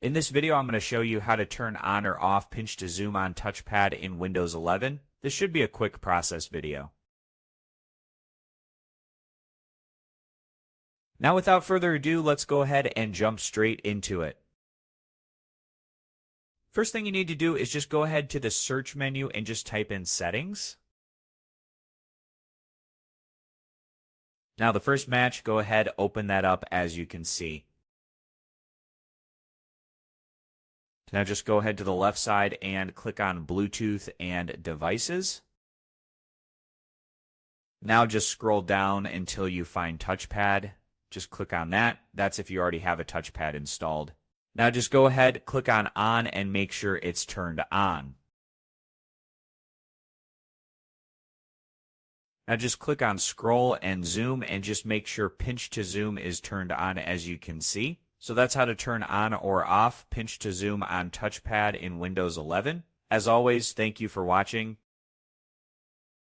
In this video, I'm going to show you how to turn on or off pinch to zoom on touchpad in Windows 11. This should be a quick process video. Now, without further ado, let's go ahead and jump straight into it. First thing you need to do is just go ahead to the search menu and just type in settings. Now, the first match, go ahead, open that up as you can see. Now just go ahead to the left side and click on Bluetooth and devices. Now just scroll down until you find touchpad. Just click on that. That's if you already have a touchpad installed. Now just go ahead, click on and make sure it's turned on. Now just click on scroll and zoom and just make sure pinch to zoom is turned on as you can see. So that's how to turn on or off pinch to zoom on touchpad in Windows 11. As always, thank you for watching.